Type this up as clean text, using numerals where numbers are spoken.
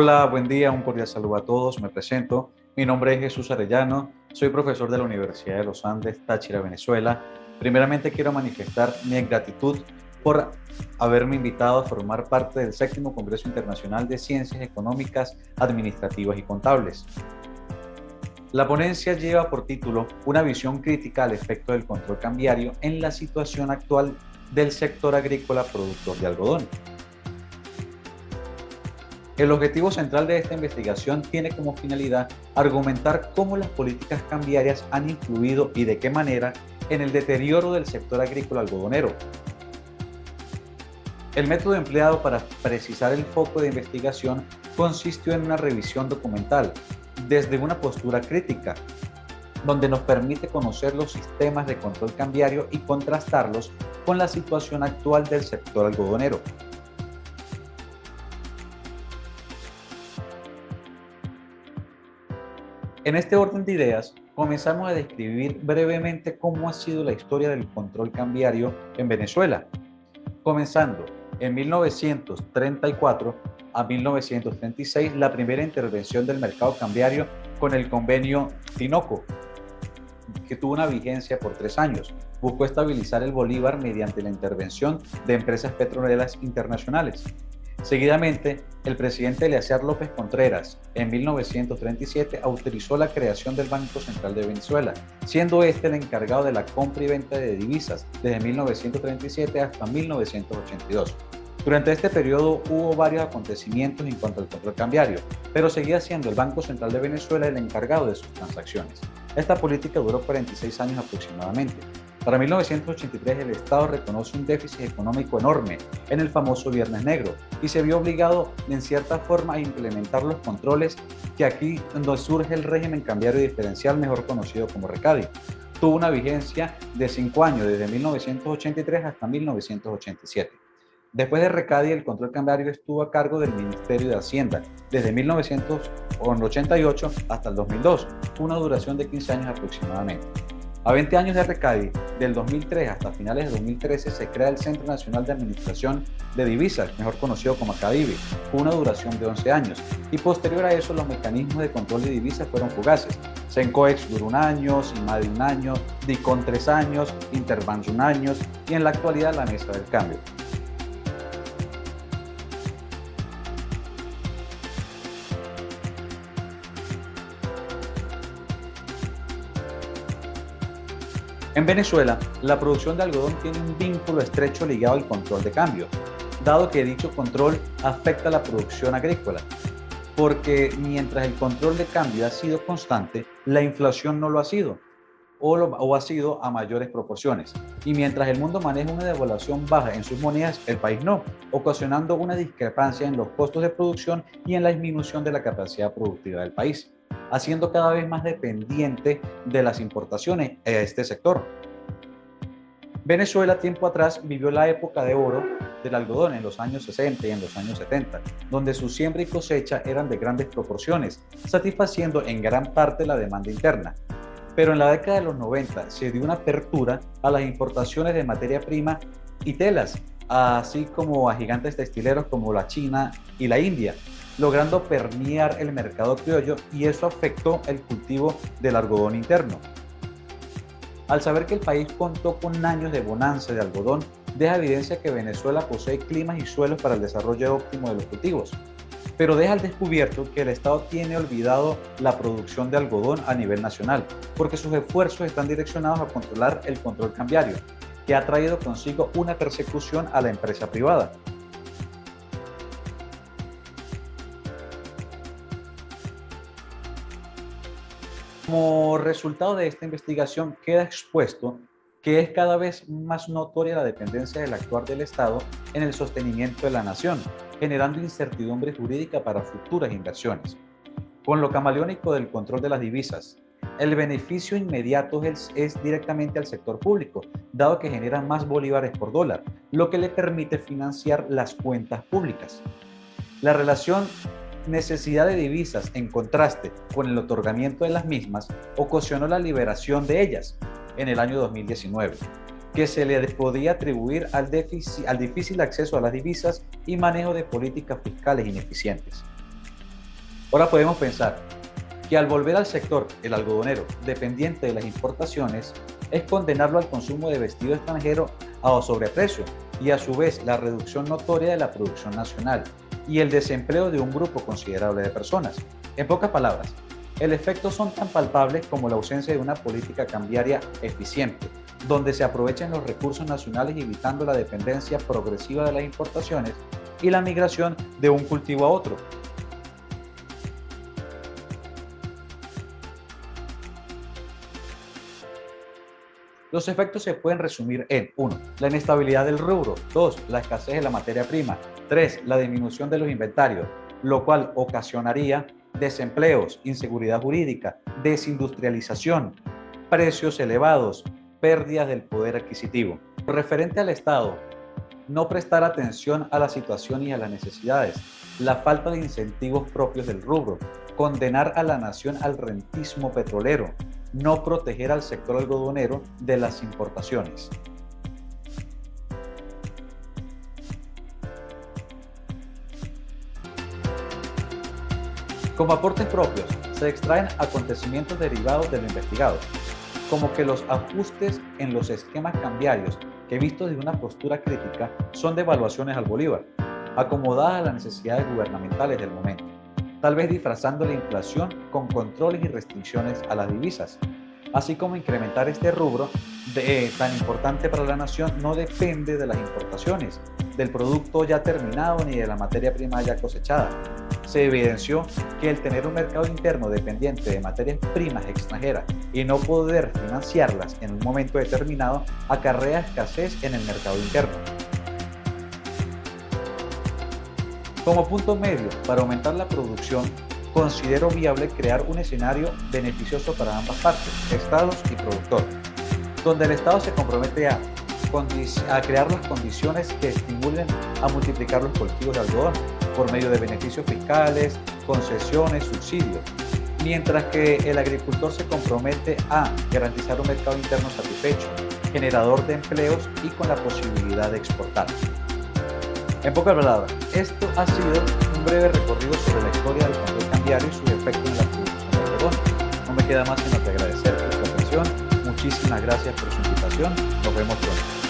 Hola, buen día, un cordial saludo a todos. Me presento. Mi nombre es Jesús Arellano. Soy profesor de la Universidad de los Andes, Táchira, Venezuela. Primeramente quiero manifestar mi gratitud por haberme invitado a formar parte del séptimo Congreso Internacional de Ciencias Económicas, Administrativas y Contables. La ponencia lleva por título Una visión crítica al efecto del control cambiario en la situación actual del sector agrícola productor de algodón. El objetivo central de esta investigación tiene como finalidad argumentar cómo las políticas cambiarias han influido y de qué manera en el deterioro del sector agrícola algodonero. El método empleado para precisar el foco de investigación consistió en una revisión documental desde una postura crítica, donde nos permite conocer los sistemas de control cambiario y contrastarlos con la situación actual del sector algodonero. En este orden de ideas, comenzamos a describir brevemente cómo ha sido la historia del control cambiario en Venezuela, comenzando en 1934 a 1936 la primera intervención del mercado cambiario con el convenio Tinoco, que tuvo una vigencia por 3 años. Buscó estabilizar el bolívar mediante la intervención de empresas petroleras internacionales. Seguidamente, el presidente Eleazar López Contreras, en 1937, autorizó la creación del Banco Central de Venezuela, siendo este el encargado de la compra y venta de divisas desde 1937 hasta 1982. Durante este periodo hubo varios acontecimientos en cuanto al control cambiario, pero seguía siendo el Banco Central de Venezuela el encargado de sus transacciones. Esta política duró 46 años aproximadamente. Para 1983 el Estado reconoce un déficit económico enorme en el famoso Viernes Negro y se vio obligado en cierta forma a implementar los controles que aquí donde surge el régimen cambiario diferencial mejor conocido como RECADI. Tuvo una vigencia de 5 años desde 1983 hasta 1987. Después de RECADI, el control cambiario estuvo a cargo del Ministerio de Hacienda desde 1988 hasta el 2002, una duración de 15 años aproximadamente. A 20 años de RECADI, del 2003 hasta finales de 2013, se crea el Centro Nacional de Administración de Divisas, mejor conocido como CADIVI, con una duración de 11 años. Y posterior a eso, los mecanismos de control de divisas fueron fugaces. Sencoex duró 1 año, CIMADI 1 año, DICON 3 años, Interbank 1 año y en la actualidad la Mesa del Cambio. En Venezuela, la producción de algodón tiene un vínculo estrecho ligado al control de cambio, dado que dicho control afecta a la producción agrícola, porque mientras el control de cambio ha sido constante, la inflación no lo ha sido, o ha sido a mayores proporciones. Y mientras el mundo maneja una devaluación baja en sus monedas, el país no, ocasionando una discrepancia en los costos de producción y en la disminución de la capacidad productiva del país, haciendo cada vez más dependiente de las importaciones a este sector. Venezuela tiempo atrás vivió la época de oro del algodón en los años 60 y en los años 70, donde su siembra y cosecha eran de grandes proporciones, satisfaciendo en gran parte la demanda interna. Pero en la década de los 90 se dio una apertura a las importaciones de materia prima y telas, así como a gigantes textileros como la China y la India, logrando permear el mercado criollo, y eso afectó el cultivo del algodón interno. Al saber que el país contó con años de bonanza de algodón, deja evidencia que Venezuela posee climas y suelos para el desarrollo óptimo de los cultivos, pero deja al descubierto que el Estado tiene olvidado la producción de algodón a nivel nacional, porque sus esfuerzos están direccionados a controlar el control cambiario, que ha traído consigo una persecución a la empresa privada. Como resultado de esta investigación queda expuesto que es cada vez más notoria la dependencia del actuar del Estado en el sostenimiento de la nación, generando incertidumbre jurídica para futuras inversiones. Con lo camaleónico del control de las divisas, el beneficio inmediato es directamente al sector público, dado que genera más bolívares por dólar, lo que le permite financiar las cuentas públicas. La relación necesidad de divisas, en contraste con el otorgamiento de las mismas, ocasionó la liberación de ellas en el año 2019, que se le podía atribuir al difícil acceso a las divisas y manejo de políticas fiscales ineficientes. Ahora podemos pensar que al volver al sector, el algodonero, dependiente de las importaciones, es condenarlo al consumo de vestido extranjero a sobreprecio y a su vez la reducción notoria de la producción nacional y el desempleo de un grupo considerable de personas. En pocas palabras, el efecto son tan palpables como la ausencia de una política cambiaria eficiente, donde se aprovechen los recursos nacionales evitando la dependencia progresiva de las importaciones y la migración de un cultivo a otro. Los efectos se pueden resumir en 1. La inestabilidad del rubro, 2. La escasez de la materia prima, 3. La disminución de los inventarios, lo cual ocasionaría desempleos, inseguridad jurídica, desindustrialización, precios elevados, pérdidas del poder adquisitivo. Referente al Estado, no prestar atención a la situación y a las necesidades, la falta de incentivos propios del rubro, condenar a la nación al rentismo petrolero, no proteger al sector algodonero de las importaciones. Como aportes propios, se extraen acontecimientos derivados de lo investigado, como que los ajustes en los esquemas cambiarios que vistos desde una postura crítica son devaluaciones al bolívar, acomodadas a las necesidades gubernamentales del momento, tal vez disfrazando la inflación con controles y restricciones a las divisas, así como incrementar este rubro tan importante para la nación no depende de las importaciones, del producto ya terminado ni de la materia prima ya cosechada. Se evidenció que el tener un mercado interno dependiente de materias primas extranjeras y no poder financiarlas en un momento determinado acarrea escasez en el mercado interno. Como punto medio para aumentar la producción, considero viable crear un escenario beneficioso para ambas partes, estados y productor, donde el Estado se compromete a crear las condiciones que estimulen a multiplicar los cultivos de algodón por medio de beneficios fiscales, concesiones, subsidios, mientras que el agricultor se compromete a garantizar un mercado interno satisfecho, generador de empleos y con la posibilidad de exportar. En pocas palabras, esto ha sido un breve recorrido sobre la historia del control cambiario y sus efectos en la producción de algodón. No me queda más sino que agradecer por su atención. Muchísimas gracias por su invitación. Nos vemos pronto.